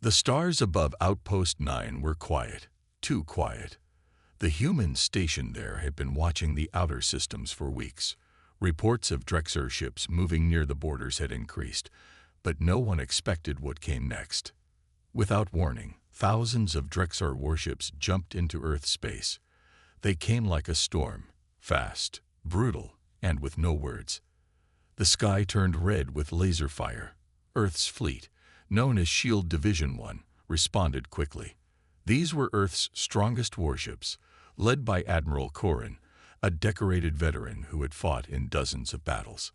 The stars above Outpost 9 were quiet, too quiet. The humans stationed there had been watching the outer systems for weeks. Reports of Drexar ships moving near the borders had increased, but no one expected what came next. Without warning, thousands of Drexar warships jumped into Earth space. They came like a storm, fast, brutal, and with no words. The sky turned red with laser fire. Earth's fleet, known as Shield Division 1, responded quickly. These were Earth's strongest warships, led by Admiral Corrin, a decorated veteran who had fought in dozens of battles.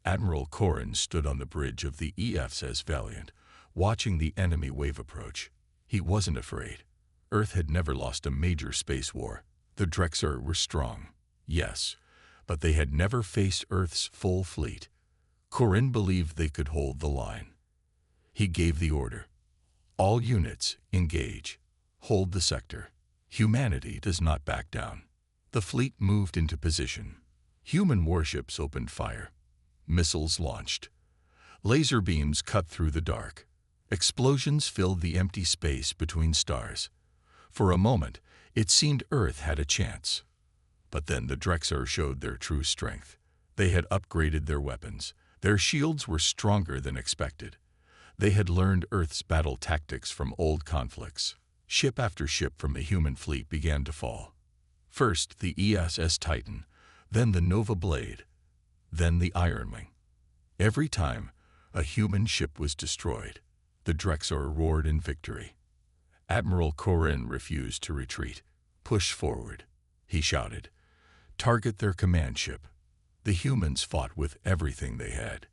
Admiral Corrin stood on the bridge of the HFY Valiant, watching the enemy wave approach. He wasn't afraid. Earth had never lost a major space war. The Drexar were strong, yes, but they had never faced Earth's full fleet. Corrin believed they could hold the line. He gave the order. All units, engage. Hold the sector. Humanity does not back down. The fleet moved into position. Human warships opened fire. Missiles launched. Laser beams cut through the dark. Explosions filled the empty space between stars. For a moment, it seemed Earth had a chance. But then the Drexar showed their true strength. They had upgraded their weapons. Their shields were stronger than expected. They had learned Earth's battle tactics from old conflicts. Ship after ship from the human fleet began to fall. First the ESS Titan, then the Nova Blade, then the Ironwing. Every time, a human ship was destroyed. The Drexar roared in victory. Admiral Corrin refused to retreat. Push forward, he shouted. Target their command ship. The humans fought with everything they had.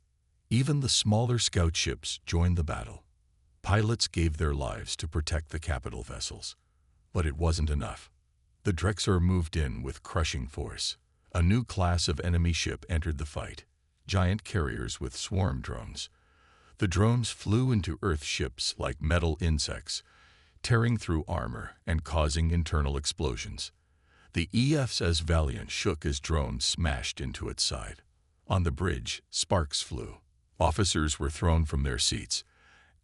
Even the smaller scout ships joined the battle. Pilots gave their lives to protect the capital vessels. But it wasn't enough. The Drexar moved in with crushing force. A new class of enemy ship entered the fight, giant carriers with swarm drones. The drones flew into Earth ships like metal insects, tearing through armor and causing internal explosions. The HFY Valiant shook as drones smashed into its side. On the bridge, sparks flew. Officers were thrown from their seats.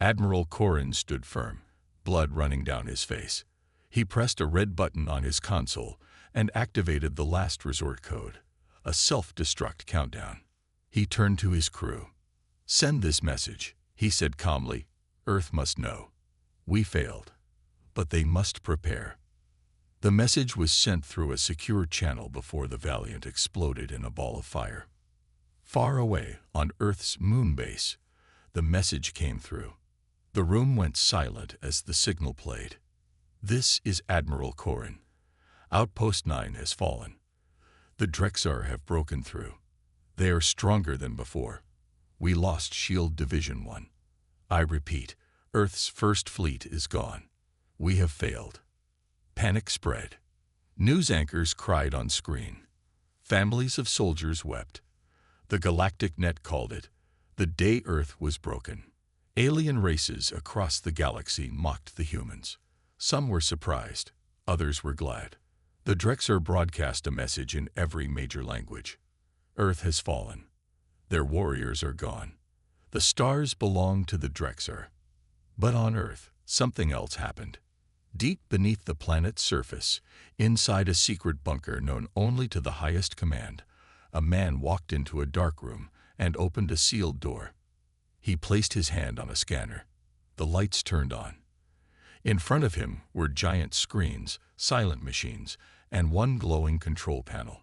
Admiral Corrin stood firm, blood running down his face. He pressed a red button on his console and activated the last resort code, a self-destruct countdown. He turned to his crew. Send this message, he said calmly. Earth must know. We failed, but they must prepare. The message was sent through a secure channel before the Valiant exploded in a ball of fire. Far away, on Earth's moon base, the message came through. The room went silent as the signal played. This is Admiral Corrin. Outpost 9 has fallen. The Drexar have broken through. They are stronger than before. We lost Shield Division 1. I repeat, Earth's first fleet is gone. We have failed. Panic spread. News anchors cried on screen. Families of soldiers wept. The Galactic Net called it the day Earth was broken. Alien races across the galaxy mocked the humans. Some were surprised, others were glad. The Drexar broadcast a message in every major language. Earth has fallen. Their warriors are gone. The stars belong to the Drexar. But on Earth, something else happened. Deep beneath the planet's surface, inside a secret bunker known only to the highest command, a man walked into a dark room and opened a sealed door. He placed his hand on a scanner. The lights turned on. In front of him were giant screens, silent machines, and one glowing control panel.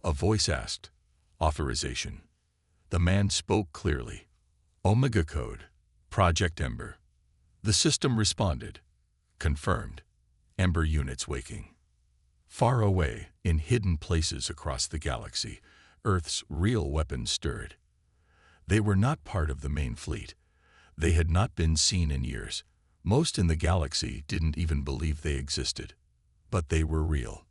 A voice asked, "Authorization." The man spoke clearly. "Omega Code, Project Ember." The system responded. "Confirmed. Ember units waking." Far away, in hidden places across the galaxy, Earth's real weapons stirred. They were not part of the main fleet. They had not been seen in years. Most in the galaxy didn't even believe they existed. But they were real.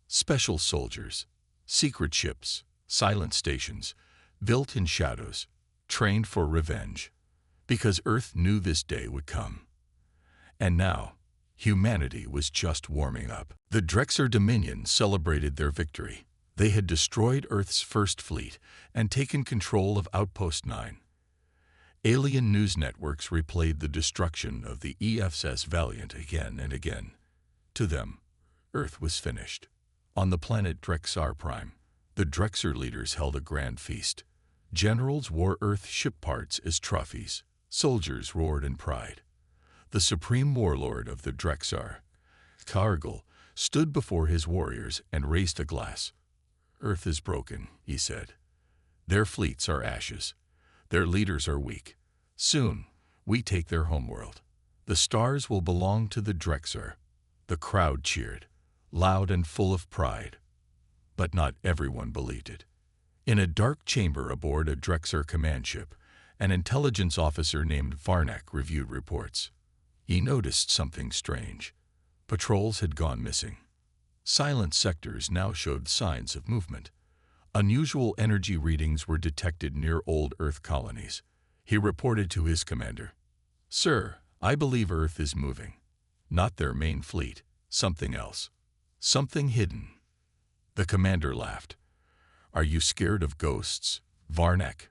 Special soldiers, secret ships, silent stations, built in shadows, trained for revenge. Because Earth knew this day would come. And now, humanity was just warming up. The Drexar Dominion celebrated their victory. They had destroyed Earth's first fleet and taken control of Outpost 9. Alien news networks replayed the destruction of the EFS Valiant again and again. To them, Earth was finished. On the planet Drexar Prime, the Drexar leaders held a grand feast. Generals wore Earth ship parts as trophies. Soldiers roared in pride. The supreme warlord of the Drexar, Kargil, stood before his warriors and raised a glass. "Earth is broken," he said. "Their fleets are ashes. Their leaders are weak. Soon, we take their homeworld. The stars will belong to the Drexar." The crowd cheered, loud and full of pride. But not everyone believed it. In a dark chamber aboard a Drexar command ship, an intelligence officer named Varnak reviewed reports. He noticed something strange. Patrols had gone missing. Silent sectors now showed signs of movement. Unusual energy readings were detected near old Earth colonies. He reported to his commander. "Sir, I believe Earth is moving. Not their main fleet, something else. Something hidden." The commander laughed. "Are you scared of ghosts, Varnak?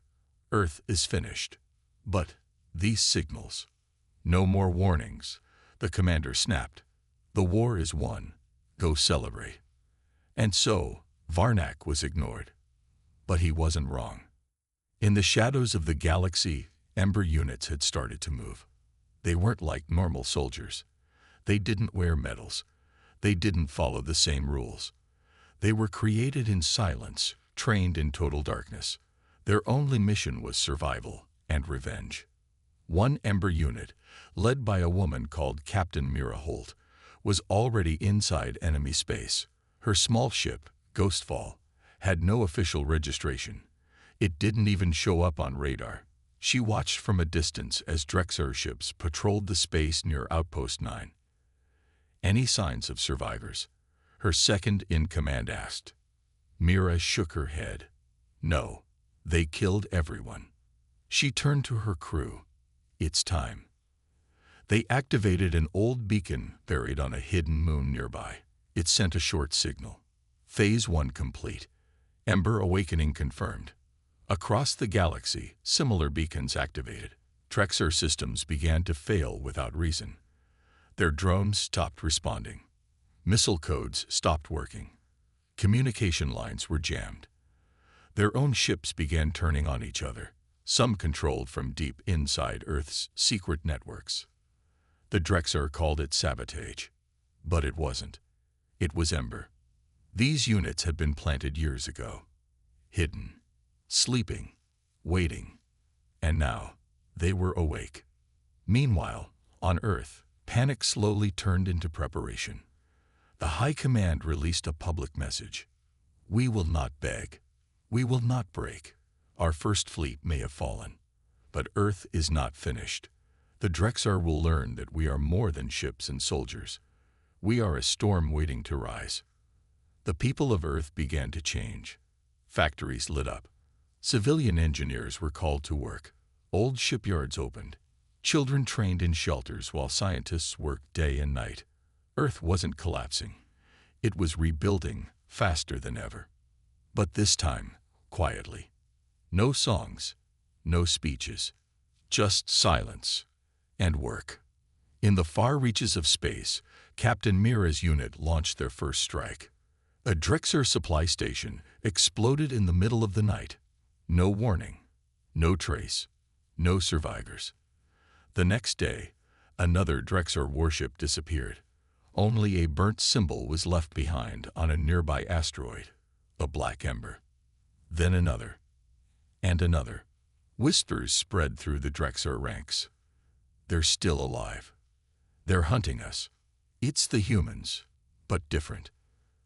Earth is finished. But these signals. No more warnings." The commander snapped. "The war is won. Go celebrate." And so, Varnak was ignored. But he wasn't wrong. In the shadows of the galaxy, Ember units had started to move. They weren't like normal soldiers. They didn't wear medals. They didn't follow the same rules. They were created in silence, trained in total darkness. Their only mission was survival and revenge. One Ember unit, led by a woman called Captain Mira Holt, was already inside enemy space. Her small ship, Ghostfall, had no official registration. It didn't even show up on radar. She watched from a distance as Drexar ships patrolled the space near Outpost 9. "Any signs of survivors?" her second-in-command asked. Mira shook her head. "No, they killed everyone." She turned to her crew. "It's time." They activated an old beacon buried on a hidden moon nearby. It sent a short signal. Phase 1 complete. Ember awakening confirmed. Across the galaxy, similar beacons activated. Drexar systems began to fail without reason. Their drones stopped responding. Missile codes stopped working. Communication lines were jammed. Their own ships began turning on each other, some controlled from deep inside Earth's secret networks. The Drexar called it sabotage. But it wasn't. It was Ember. These units had been planted years ago. Hidden. Sleeping. Waiting. And now, they were awake. Meanwhile, on Earth, panic slowly turned into preparation. The High Command released a public message. "We will not beg. We will not break. Our first fleet may have fallen. But Earth is not finished. The Drexar will learn that we are more than ships and soldiers. We are a storm waiting to rise." The people of Earth began to change. Factories lit up. Civilian engineers were called to work. Old shipyards opened. Children trained in shelters while scientists worked day and night. Earth wasn't collapsing. It was rebuilding faster than ever. But this time, quietly. No songs, no speeches, just silence and work. In the far reaches of space, Captain Mira's unit launched their first strike. A Drexar supply station exploded in the middle of the night. No warning, no trace, no survivors. The next day, another Drexar warship disappeared. Only a burnt symbol was left behind on a nearby asteroid, a black ember. Then another, and another. Whispers spread through the Drexar ranks. "They're still alive. They're hunting us. It's the humans, but different."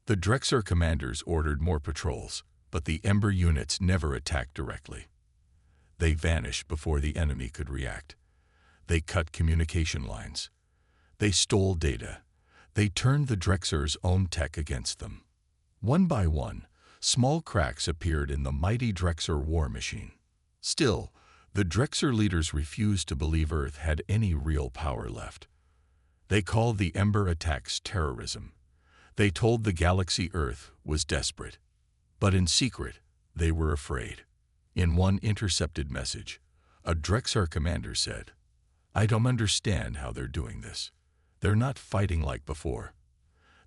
The Drexar commanders ordered more patrols, but the Ember units never attacked directly. They vanished before the enemy could react. They cut communication lines. They stole data. They turned the Drexar's own tech against them. One by one, small cracks appeared in the mighty Drexar war machine. Still, the Drexar leaders refused to believe Earth had any real power left. They called the Ember attacks terrorism. They told the galaxy Earth was desperate. But in secret, they were afraid. In one intercepted message, A Drexar commander said, "I don't understand how they're doing this. They're not fighting like before.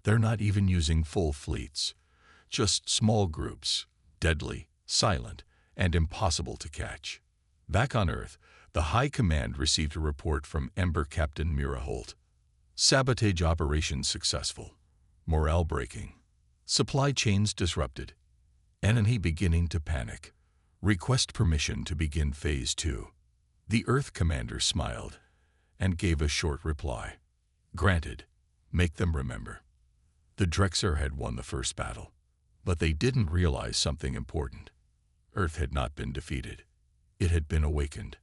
They're not even using full fleets. Just small groups, deadly, silent, and impossible to catch." Back on Earth, the High Command received a report from Ember Captain Mira Holt. Sabotage operations successful. Morale breaking. Supply chains disrupted. Enemy beginning to panic. Request permission to begin Phase 2. The Earth commander smiled and gave a short reply. Granted. Make them remember. The Drexar had won the first battle, but they didn't realize something important. Earth had not been defeated. It had been awakened.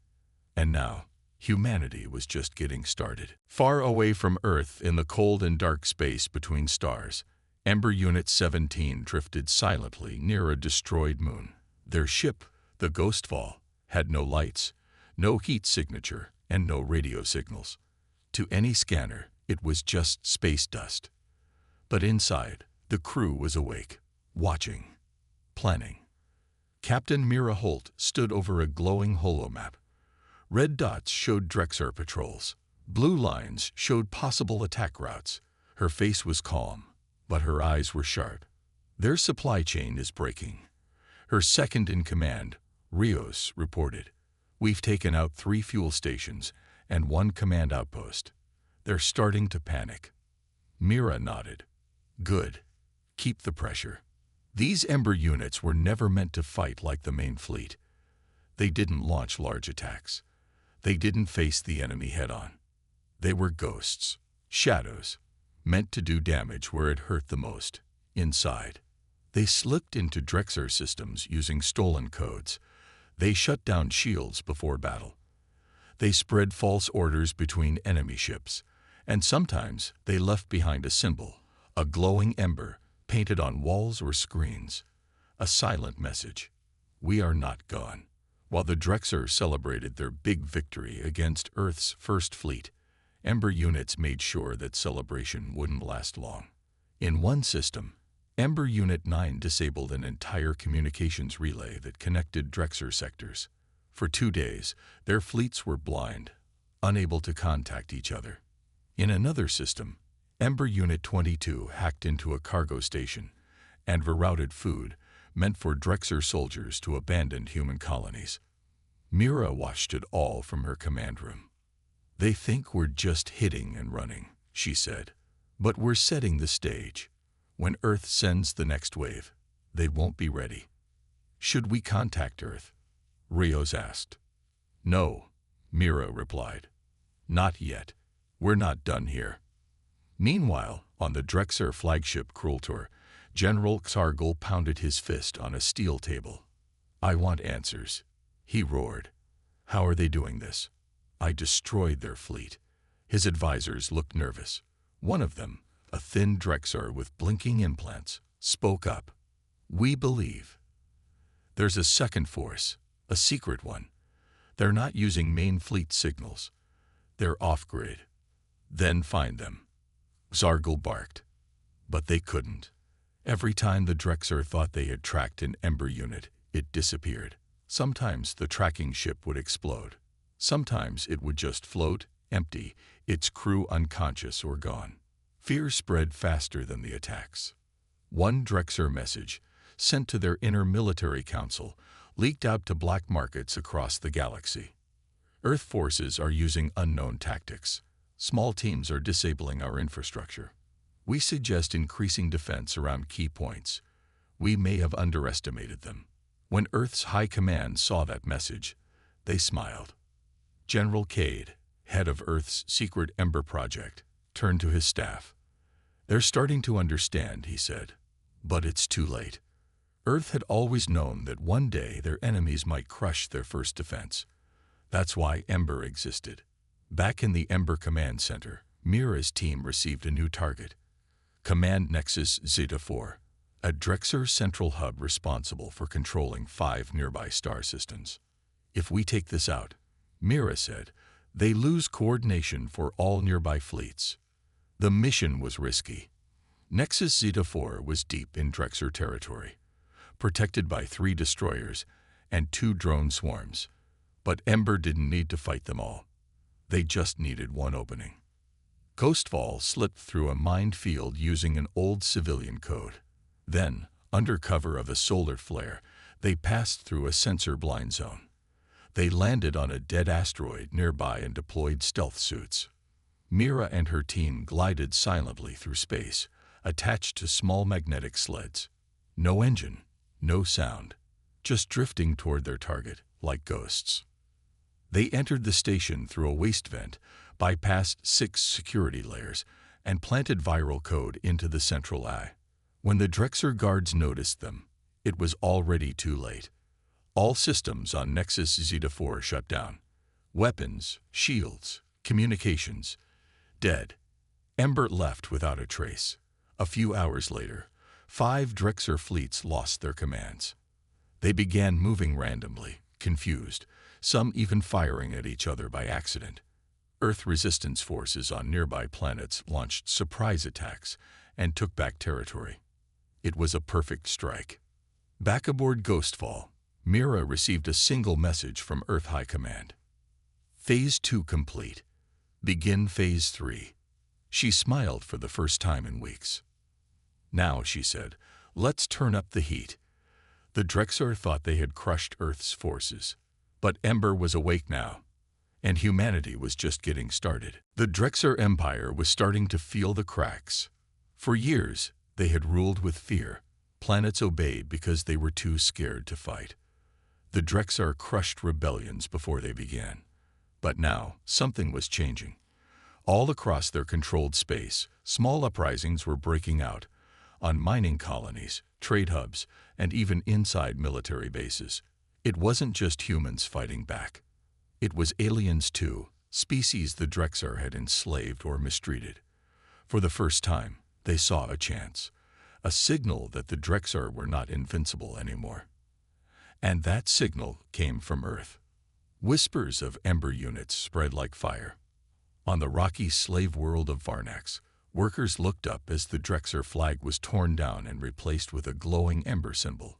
And now, humanity was just getting started. Far away from Earth in the cold and dark space between stars, Ember Unit 17 drifted silently near a destroyed moon. Their ship, the Ghostfall, had no lights, no heat signature, and no radio signals. To any scanner, it was just space dust. But inside, the crew was awake, watching, planning. Captain Mira Holt stood over a glowing holomap. Red dots showed Drexar patrols. Blue lines showed possible attack routes. Her face was calm, but her eyes were sharp. Their supply chain is breaking. Her second-in-command, Rios, reported, "We've taken out 3 fuel stations and 1 command outpost. They're starting to panic." Mira nodded. "Good. Keep the pressure." These Ember units were never meant to fight like the main fleet. They didn't launch large attacks. They didn't face the enemy head-on. They were ghosts, shadows, meant to do damage where it hurt the most, inside. They slipped into Drexar systems using stolen codes. They shut down shields before battle. They spread false orders between enemy ships, and sometimes they left behind a symbol, a glowing ember painted on walls or screens, a silent message: "We are not gone." While the Drexar celebrated their big victory against Earth's first fleet, Ember units made sure that celebration wouldn't last long. In one system, Ember Unit 9 disabled an entire communications relay that connected Drexar sectors. For 2 days, their fleets were blind, unable to contact each other. In another system, Ember Unit 22 hacked into a cargo station and rerouted food meant for Drexar soldiers to abandoned human colonies. Mira watched it all from her command room. "They think we're just hitting and running," she said. "But we're setting the stage. When Earth sends the next wave, they won't be ready." "Should we contact Earth?" Rios asked. "No," Mira replied. "Not yet. We're not done here." Meanwhile, on the Drexar flagship Krultor, General Xargol pounded his fist on a steel table. "I want answers," he roared. "How are they doing this? I destroyed their fleet." His advisors looked nervous. One of them, a thin Drexar with blinking implants, spoke up. "We believe. There's a second force, a secret one. They're not using main fleet signals. They're off-grid. Then find them." Xargol barked. But they couldn't. Every time the Drexar thought they had tracked an Ember unit, it disappeared. Sometimes the tracking ship would explode. Sometimes it would just float, empty, its crew unconscious or gone. Fear spread faster than the attacks. One Drexar message, sent to their inner military council, leaked out to black markets across the galaxy. "Earth forces are using unknown tactics. Small teams are disabling our infrastructure. We suggest increasing defense around key points. We may have underestimated them." When Earth's High Command saw that message, they smiled. General Cade, head of Earth's secret Ember project, turned to his staff. "They're starting to understand," he said. "But it's too late." Earth had always known that one day their enemies might crush their first defense. That's why Ember existed. Back in the Ember Command Center, Mira's team received a new target. Command Nexus Zeta 4, a Drexar central hub responsible for controlling 5 nearby star systems. "If we take this out," Mira said, "they lose coordination for all nearby fleets." The mission was risky. Nexus Zeta 4 was deep in Drexar territory, protected by 3 destroyers and 2 drone swarms. But Ember didn't need to fight them all. They just needed one opening. Ghostfall slipped through a minefield using an old civilian code. Then, under cover of a solar flare, they passed through a sensor blind zone. They landed on a dead asteroid nearby and deployed stealth suits. Mira and her team glided silently through space, attached to small magnetic sleds. No engine, no sound, just drifting toward their target, like ghosts. They entered the station through a waste vent, bypassed 6 security layers, and planted viral code into the central eye. When the Drexer guards noticed them, it was already too late. All systems on Nexus Zeta 4 shut down. Weapons, shields, communications, dead. Ember left without a trace. A few hours later, 5 Drexer fleets lost their commands. They began moving randomly, confused, some even firing at each other by accident. Earth resistance forces on nearby planets launched surprise attacks and took back territory. It was a perfect strike. Back aboard Ghostfall, Mira received a single message from Earth High Command. Phase 2 complete. Begin Phase 3. She smiled for the first time in weeks. Now, she said, let's turn up the heat. The Drexar thought they had crushed Earth's forces. But Ember was awake now, and humanity was just getting started. The Drexar Empire was starting to feel the cracks. For years, they had ruled with fear. Planets obeyed because they were too scared to fight. The Drexar crushed rebellions before they began. But now, something was changing. All across their controlled space, small uprisings were breaking out, on mining colonies, trade hubs, and even inside military bases. It wasn't just humans fighting back. It was aliens too, species the Drexar had enslaved or mistreated. For the first time, they saw a chance, a signal that the Drexar were not invincible anymore. And that signal came from Earth. Whispers of Ember units spread like fire. On the rocky slave world of Varnax, workers looked up as the Drexar flag was torn down and replaced with a glowing Ember symbol.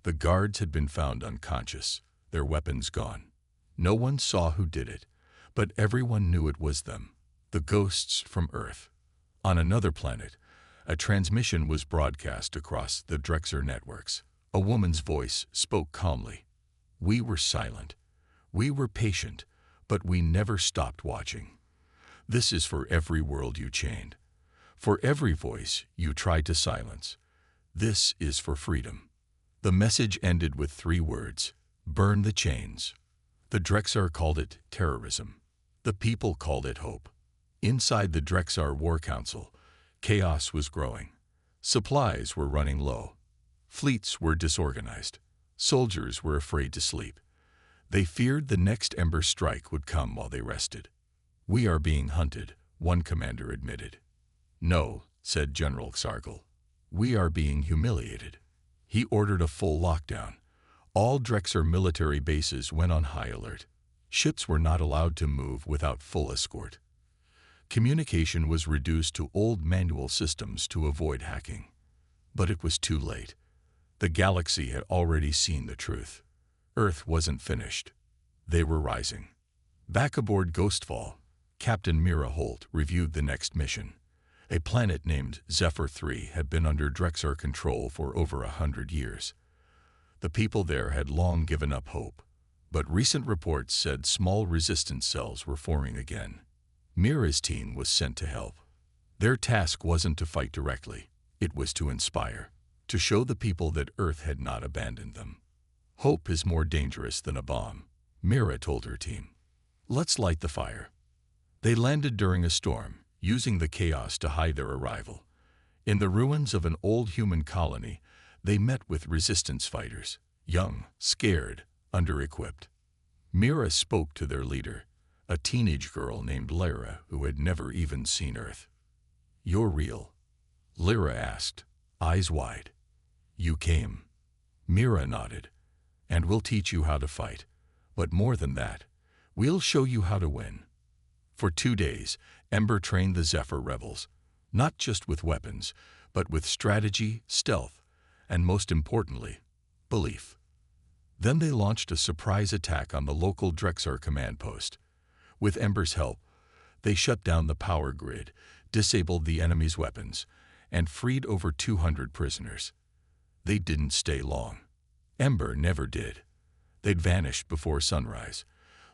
The guards had been found unconscious, their weapons gone. No one saw who did it, but everyone knew it was them, the ghosts from Earth. On another planet, a transmission was broadcast across the Drexar networks. A woman's voice spoke calmly. We were silent. We were patient, but we never stopped watching. This is for every world you chained. For every voice you tried to silence. This is for freedom. The message ended with 3 words: burn the chains. The Drexar called it terrorism. The people called it hope. Inside the Drexar War Council, chaos was growing. Supplies were running low. Fleets were disorganized. Soldiers were afraid to sleep. They feared the next Ember strike would come while they rested. We are being hunted, one commander admitted. No, said General Sargal. We are being humiliated. He ordered a full lockdown. All Drexar military bases went on high alert. Ships were not allowed to move without full escort. Communication was reduced to old manual systems to avoid hacking. But it was too late. The galaxy had already seen the truth. Earth wasn't finished. They were rising. Back aboard Ghostfall, Captain Mira Holt reviewed the next mission. A planet named Zephyr 3 had been under Drexar control for over 100 years. The people there had long given up hope, but recent reports said small resistance cells were forming again. Mira's team was sent to help. Their task wasn't to fight directly. It was to inspire, to show the people that Earth had not abandoned them. Hope is more dangerous than a bomb, Mira told her team. Let's light the fire. They landed during a storm, using the chaos to hide their arrival. In the ruins of an old human colony, they met with resistance fighters, young, scared, under-equipped. Mira spoke to their leader, a teenage girl named Lyra who had never even seen Earth. You're real? Lyra asked, eyes wide. You came. Mira nodded. And we'll teach you how to fight. But more than that, we'll show you how to win. For 2 days, Ember trained the Zephyr rebels, not just with weapons, but with strategy, stealth, and most importantly, belief. Then they launched a surprise attack on the local Drexar command post. With Ember's help, they shut down the power grid, disabled the enemy's weapons, and freed over 200 prisoners. They didn't stay long. Ember never did. They'd vanished before sunrise,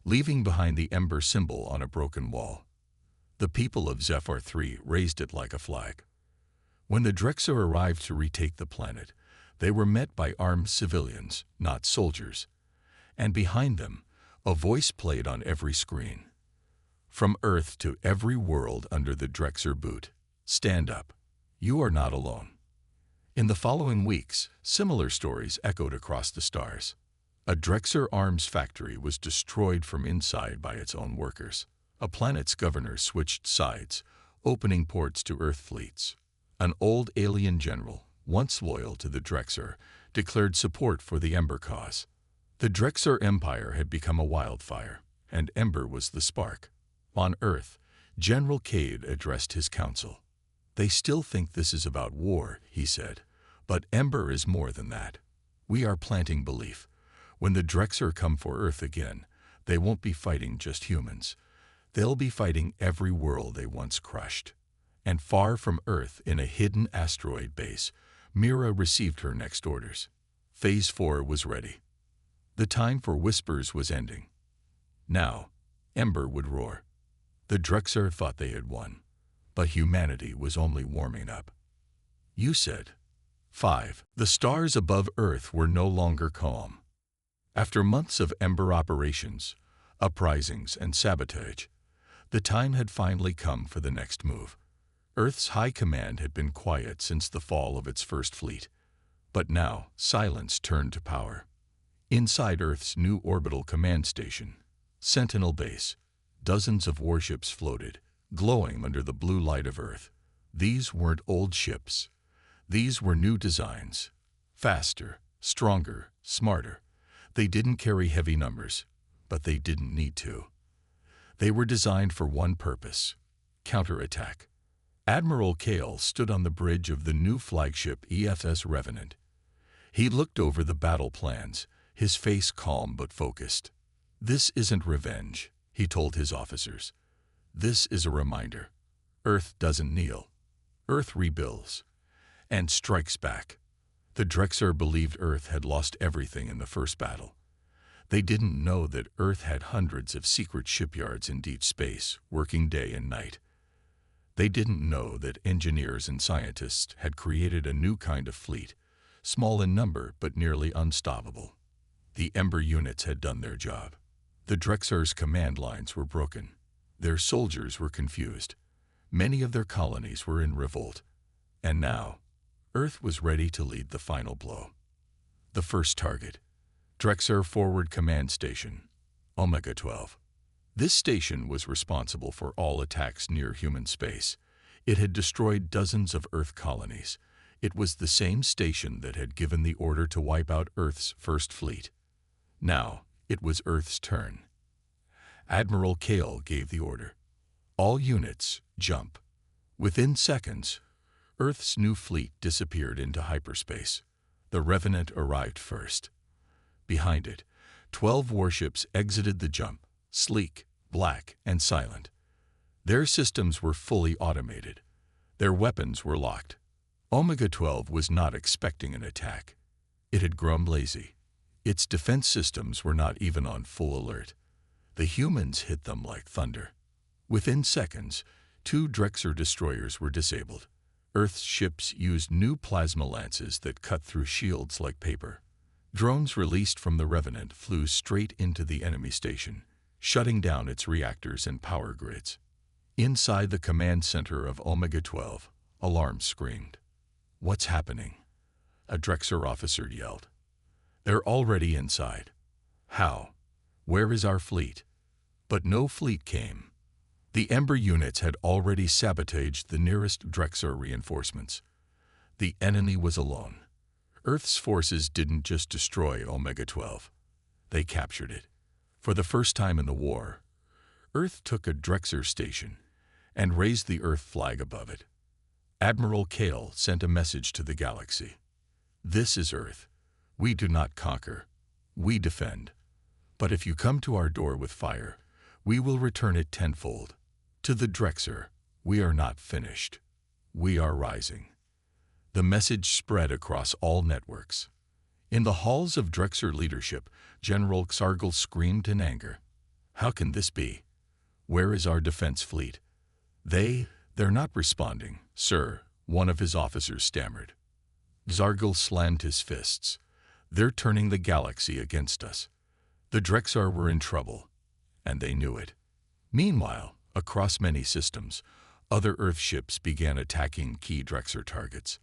leaving behind the Ember symbol on a broken wall. The people of Zephyr 3 raised it like a flag. When the Drexar arrived to retake the planet, they were met by armed civilians, not soldiers. And behind them, a voice played on every screen. From Earth to every world under the Drexar boot, stand up. You are not alone. In the following weeks, similar stories echoed across the stars. A Drexar arms factory was destroyed from inside by its own workers. A planet's governor switched sides, opening ports to Earth fleets. An old alien general, once loyal to the Drexar, declared support for the Ember cause. The Drexar Empire had become a wildfire, and Ember was the spark. On Earth, General Cade addressed his council. "They still think this is about war," he said, "but Ember is more than that. We are planting belief. When the Drexar come for Earth again, they won't be fighting just humans. They'll be fighting every world they once crushed." And far from Earth, in a hidden asteroid base, Mira received her next orders. Phase 4 was ready. The time for whispers was ending. Now, Ember would roar. The Drexar thought they had won, but humanity was only warming up. You said. 5. The stars above Earth were no longer calm. After months of Ember operations, uprisings, and sabotage, the time had finally come for the next move. Earth's high command had been quiet since the fall of its first fleet, but now silence turned to power. Inside Earth's new orbital command station, Sentinel Base, dozens of warships floated, glowing under the blue light of Earth. These weren't old ships. These were new designs. Faster, stronger, smarter. They didn't carry heavy numbers, but they didn't need to. They were designed for one purpose: counterattack. Admiral Kale stood on the bridge of the new flagship EFS Revenant. He looked over the battle plans, his face calm but focused. "This isn't revenge," he told his officers. "This is a reminder. Earth doesn't kneel. Earth rebuilds and strikes back." The Drexar believed Earth had lost everything in the first battle. They didn't know that Earth had hundreds of secret shipyards in deep space, working day and night. They didn't know that engineers and scientists had created a new kind of fleet, small in number but nearly unstoppable. The Ember units had done their job. The Drexar's command lines were broken. Their soldiers were confused. Many of their colonies were in revolt. And now, Earth was ready to lead the final blow. The first target: Drexar Forward Command Station, Omega 12. This station was responsible for all attacks near human space. It had destroyed dozens of Earth colonies. It was the same station that had given the order to wipe out Earth's first fleet. Now, it was Earth's turn. Admiral Kale gave the order. "All units, jump." Within seconds, Earth's new fleet disappeared into hyperspace. The Revenant arrived first. Behind it, 12 warships exited the jump, sleek, black, and silent. Their systems were fully automated. Their weapons were locked. Omega 12 was not expecting an attack. It had grown lazy. Its defense systems were not even on full alert. The humans hit them like thunder. Within seconds, 2 Drexar destroyers were disabled. Earth's ships used new plasma lances that cut through shields like paper. Drones released from the Revenant flew straight into the enemy station, shutting down its reactors and power grids. Inside the command center of Omega 12, alarms screamed. "What's happening?" a Drexar officer yelled. "They're already inside." "How? Where is our fleet?" But no fleet came. The Ember units had already sabotaged the nearest Drexar reinforcements. The enemy was alone. Earth's forces didn't just destroy Omega 12. They captured it. For the first time in the war, Earth took a Drexar station and raised the Earth flag above it. Admiral Kale sent a message to the galaxy. "This is Earth. We do not conquer. We defend. But if you come to our door with fire, we will return it tenfold. To the Drexer, we are not finished. We are rising. The message spread across all networks. In the halls of Drexer leadership, General Xargal screamed in anger. How can this be? Where is our defense fleet? They're not responding, sir, one of his officers stammered. Xargal slammed his fists. They're turning the galaxy against us. The Drexar were in trouble, and they knew it. Meanwhile, across many systems, other Earth ships began attacking key Drexer targets,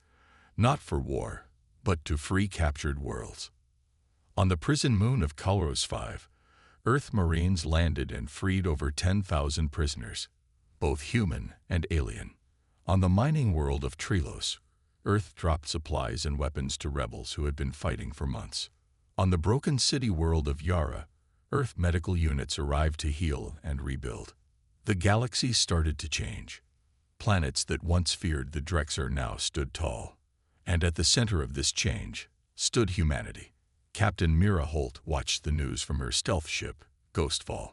not for war, but to free captured worlds. On the prison moon of Kalros 5, Earth Marines landed and freed over 10,000 prisoners, both human and alien. On the mining world of Trilos, Earth dropped supplies and weapons to rebels who had been fighting for months. On the broken city world of Yara, Earth medical units arrived to heal and rebuild. The galaxy started to change. Planets that once feared the Drexer now stood tall. And at the center of this change stood humanity. Captain Mira Holt watched the news from her stealth ship, Ghostfall.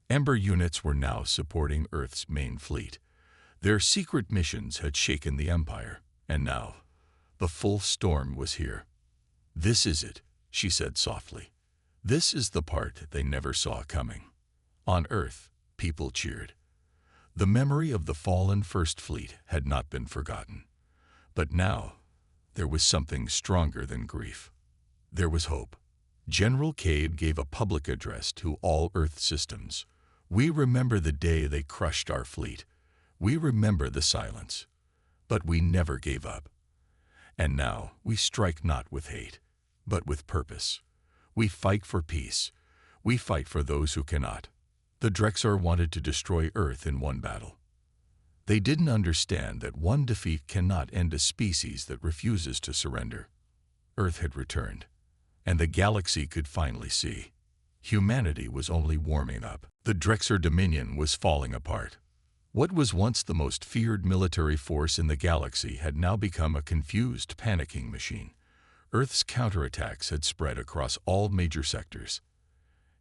Ember units were now supporting Earth's main fleet. Their secret missions had shaken the Empire, and now the full storm was here. This is it, she said softly. This is the part they never saw coming. On Earth, people cheered. The memory of the fallen First Fleet had not been forgotten. But now, there was something stronger than grief. There was hope. General Cade gave a public address to all Earth systems. We remember the day they crushed our fleet. We remember the silence. But we never gave up. And now we strike not with hate, but with purpose. We fight for peace. We fight for those who cannot. The Drexar wanted to destroy Earth in one battle. They didn't understand that one defeat cannot end a species that refuses to surrender. Earth had returned, and the galaxy could finally see. Humanity was only warming up. The Drexar Dominion was falling apart. What was once the most feared military force in the galaxy had now become a confused, panicking machine. Earth's counterattacks had spread across all major sectors.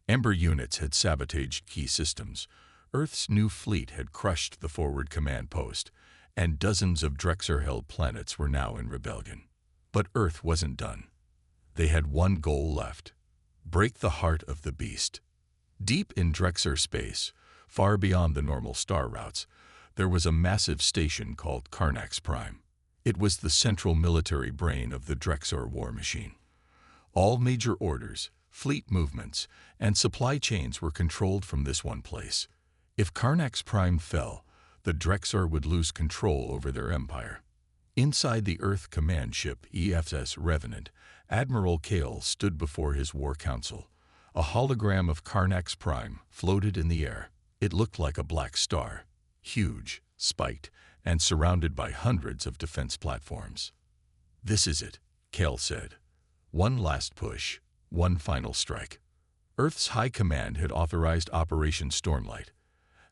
Ember units had sabotaged key systems. Earth's new fleet had crushed the forward command post, and dozens of Drexar-held planets were now in rebellion. But Earth wasn't done. They had one goal left: break the heart of the beast. Deep in Drexar space, far beyond the normal star routes, there was a massive station called Karnax Prime. It was the central military brain of the Drexar war machine. All major orders, fleet movements, and supply chains were controlled from this one place. If Karnax Prime fell, the Drexar would lose control over their empire. Inside the Earth command ship EFS Revenant, Admiral Kale stood before his war council. A hologram of Karnax Prime floated in the air. It looked like a black star, huge, spiked, and surrounded by hundreds of defense platforms. "This is it," Kale said. "One last push, one final strike." Earth's High Command had authorized Operation Stormlight,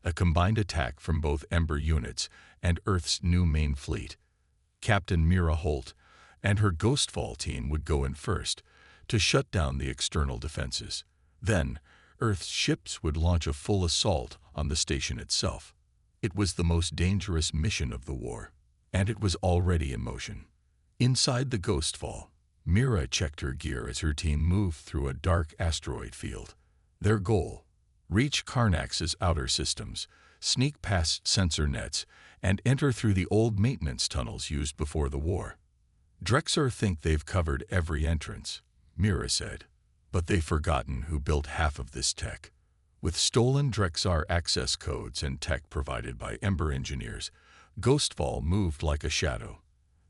a combined attack from both Ember units and Earth's new main fleet. Captain Mira Holt and her Ghostfall team would go in first to shut down the external defenses. Then, Earth's ships would launch a full assault on the station itself. It was the most dangerous mission of the war, and it was already in motion. Inside the Ghostfall, Mira checked her gear as her team moved through a dark asteroid field. Their goal: reach Karnax's outer systems, sneak past sensor nets, and enter through the old maintenance tunnels used before the war. "Drexar think they've covered every entrance," Mira said, "but they've forgotten who built half of this tech." With stolen Drexar access codes and tech provided by Ember engineers, Ghostfall moved like a shadow.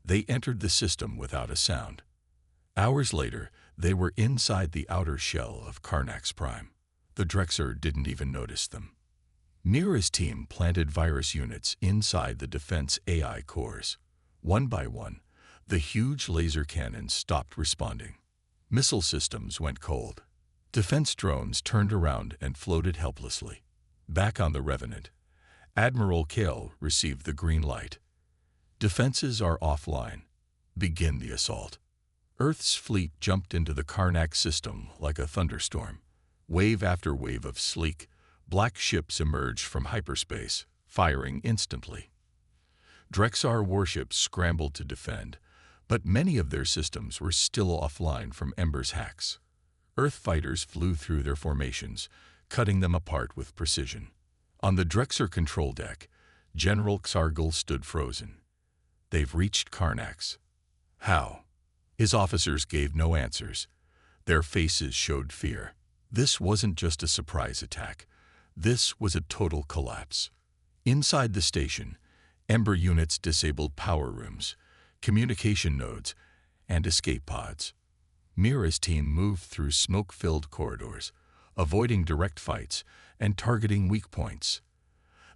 They entered the system without a sound. Hours later, they were inside the outer shell of Karnax Prime. The Drexar didn't even notice them. Mira's team planted virus units inside the defense AI cores. One by one, the huge laser cannons stopped responding. Missile systems went cold. Defense drones turned around and floated helplessly. Back on the Revenant, Admiral Kale received the green light. "Defenses are offline. Begin the assault." Earth's fleet jumped into the Karnak system like a thunderstorm. Wave after wave of sleek, black ships emerged from hyperspace, firing instantly. Drexar warships scrambled to defend, but many of their systems were still offline from Ember's hacks. Earth fighters flew through their formations, cutting them apart with precision. On the Drexar control deck, General Xargal stood frozen. "They've reached Karnax." "How?" His officers gave no answers. Their faces showed fear. This wasn't just a surprise attack. This was a total collapse. Inside the station, Ember units disabled power rooms, communication nodes, and escape pods. Mira's team moved through smoke-filled corridors, avoiding direct fights and targeting weak points.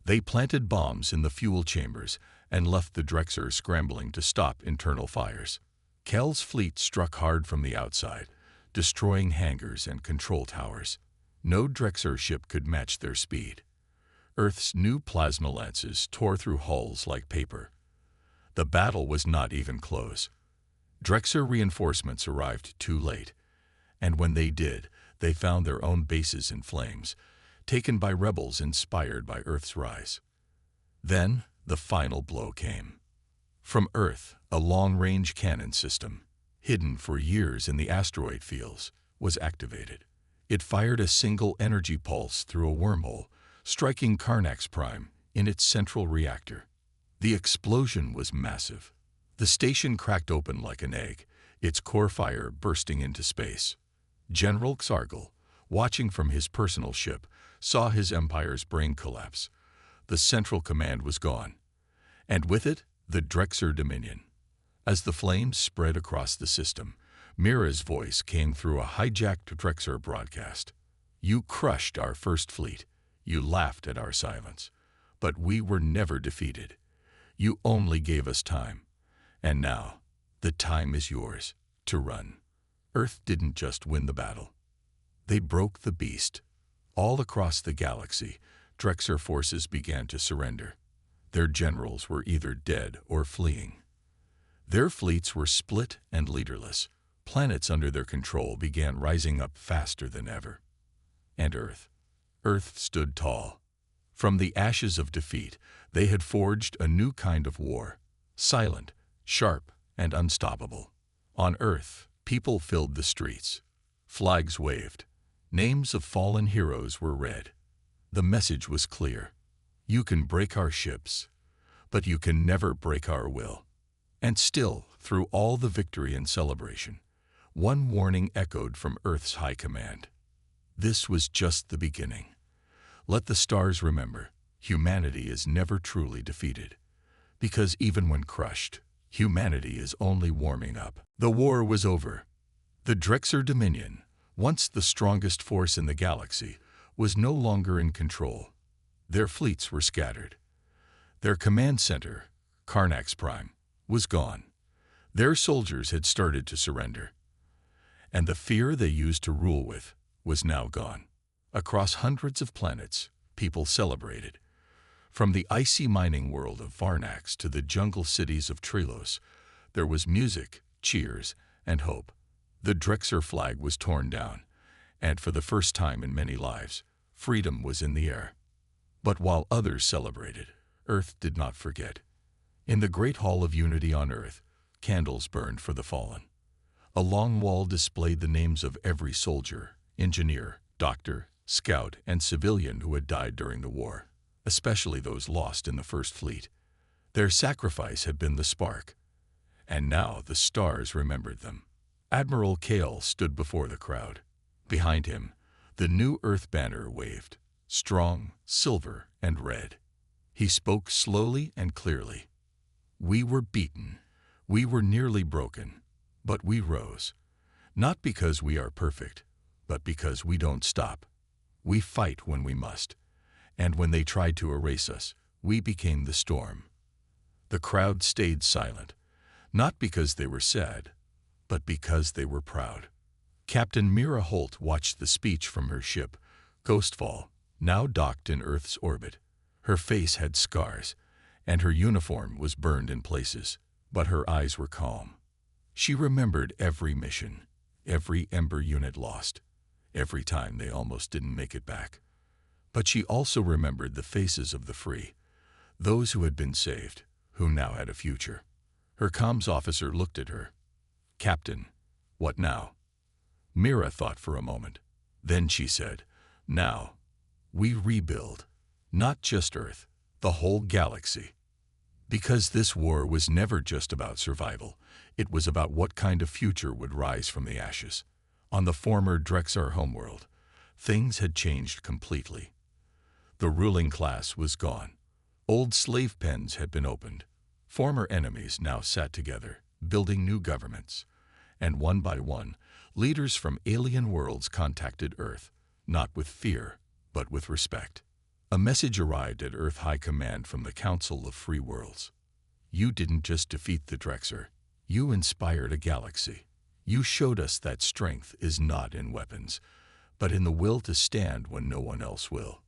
They planted bombs in the fuel chambers and left the Drexar scrambling to stop internal fires. Kel's fleet struck hard from the outside, destroying hangars and control towers. No Drexar ship could match their speed. Earth's new plasma lances tore through hulls like paper. The battle was not even close. Drexar reinforcements arrived too late, and when they did, they found their own bases in flames, taken by rebels inspired by Earth's rise. Then, the final blow came. From Earth, a long-range cannon system, hidden for years in the asteroid fields, was activated. It fired a single energy pulse through a wormhole, striking Karnax Prime in its central reactor. The explosion was massive. The station cracked open like an egg, its core fire bursting into space. General Xargal, watching from his personal ship, saw his empire's brain collapse. The central command was gone, and with it, the Drexar Dominion. As the flames spread across the system, Mira's voice came through a hijacked Drexar broadcast. "You crushed our first fleet. You laughed at our silence. But we were never defeated. You only gave us time. And now, the time is yours to run." Earth didn't just win the battle. They broke the beast. All across the galaxy, Drexar forces began to surrender. Their generals were either dead or fleeing. Their fleets were split and leaderless. Planets under their control began rising up faster than ever. And Earth stood tall. From the ashes of defeat, they had forged a new kind of war, silent, sharp, and unstoppable. On Earth, people filled the streets. Flags waved. Names of fallen heroes were read. The message was clear. You can break our ships, but you can never break our will. And still, through all the victory and celebration, one warning echoed from Earth's high command. This was just the beginning. Let the stars remember, humanity is never truly defeated. Because even when crushed, humanity is only warming up. The war was over. The Drexar Dominion, once the strongest force in the galaxy, was no longer in control. Their fleets were scattered. Their command center, Karnax Prime, was gone. Their soldiers had started to surrender. And the fear they used to rule with was now gone. Across hundreds of planets, people celebrated. From the icy mining world of Varnax to the jungle cities of Trilos, there was music, cheers, and hope. The Drexar flag was torn down, and for the first time in many lives, freedom was in the air. But while others celebrated, Earth did not forget. In the Great Hall of Unity on Earth, candles burned for the fallen. A long wall displayed the names of every soldier, engineer, doctor, scout, and civilian who had died during the war, especially those lost in the First Fleet. Their sacrifice had been the spark, and now the stars remembered them. Admiral Kale stood before the crowd. Behind him, the new Earth banner waved, strong, silver, and red. He spoke slowly and clearly. "We were beaten. We were nearly broken. But we rose. Not because we are perfect, but because we don't stop. We fight when we must. And when they tried to erase us, we became the storm." The crowd stayed silent, not because they were sad, but because they were proud. Captain Mira Holt watched the speech from her ship, Ghostfall, now docked in Earth's orbit. Her face had scars, and her uniform was burned in places, but her eyes were calm. She remembered every mission, every Ember unit lost, every time they almost didn't make it back. But she also remembered the faces of the free, those who had been saved, who now had a future. Her comms officer looked at her. "Captain, what now?" Mira thought for a moment. Then she said, "Now, we rebuild, not just Earth, the whole galaxy." Because this war was never just about survival. It was about what kind of future would rise from the ashes. On the former Drexar homeworld, things had changed completely. The ruling class was gone. Old slave pens had been opened. Former enemies now sat together, building new governments. And one by one, leaders from alien worlds contacted Earth, not with fear, but with respect. A message arrived at Earth High Command from the Council of Free Worlds. "You didn't just defeat the Drexar. You inspired a galaxy. You showed us that strength is not in weapons, but in the will to stand when no one else will."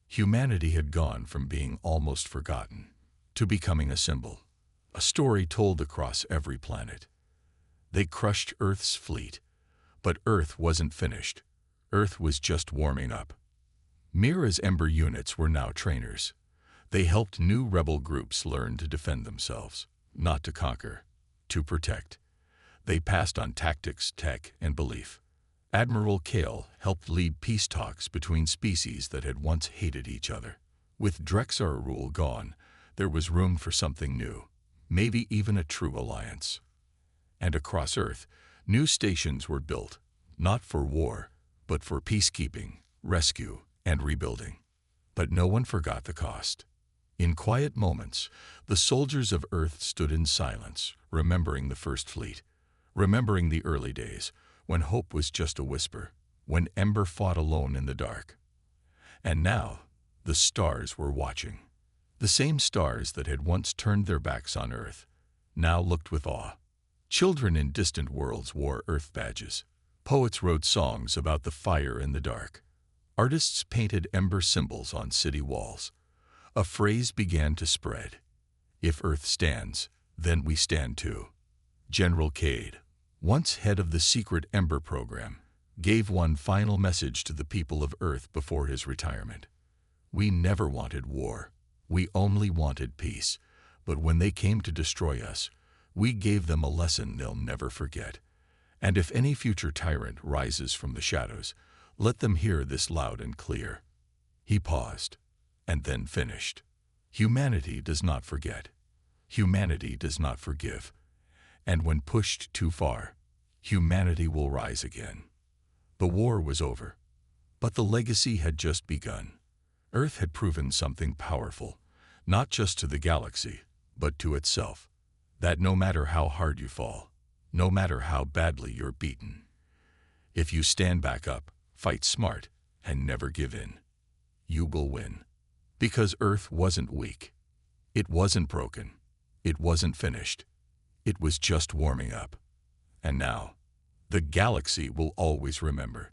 Humanity had gone from being almost forgotten to becoming a symbol, a story told across every planet. They crushed Earth's fleet, but Earth wasn't finished. Earth was just warming up. Mira's Ember units were now trainers. They helped new rebel groups learn to defend themselves, not to conquer, to protect. They passed on tactics, tech, and belief. Admiral Kale helped lead peace talks between species that had once hated each other. With Drexar rule gone, there was room for something new, maybe even a true alliance. And across Earth, new stations were built, not for war, but for peacekeeping, rescue, and rebuilding. But no one forgot the cost. In quiet moments, the soldiers of Earth stood in silence, remembering the First Fleet, remembering the early days, when hope was just a whisper, when Ember fought alone in the dark. And now, the stars were watching. The same stars that had once turned their backs on Earth, now looked with awe. Children in distant worlds wore Earth badges. Poets wrote songs about the fire in the dark. Artists painted Ember symbols on city walls. A phrase began to spread. "If Earth stands, then we stand too." General Cade, once head of the secret Ember program, gave one final message to the people of Earth before his retirement. "We never wanted war. We only wanted peace. But when they came to destroy us, we gave them a lesson they'll never forget. And if any future tyrant rises from the shadows, let them hear this loud and clear." He paused, and then finished. Humanity does not forget. Humanity does not forgive. And when pushed too far, humanity will rise again. The war was over, but the legacy had just begun. Earth had proven something powerful, not just to the galaxy, but to itself, that no matter how hard you fall, no matter how badly you're beaten, if you stand back up, fight smart, and never give in, you will win. Because Earth wasn't weak. It wasn't broken. It wasn't finished. It was just warming up. And now, the galaxy will always remember.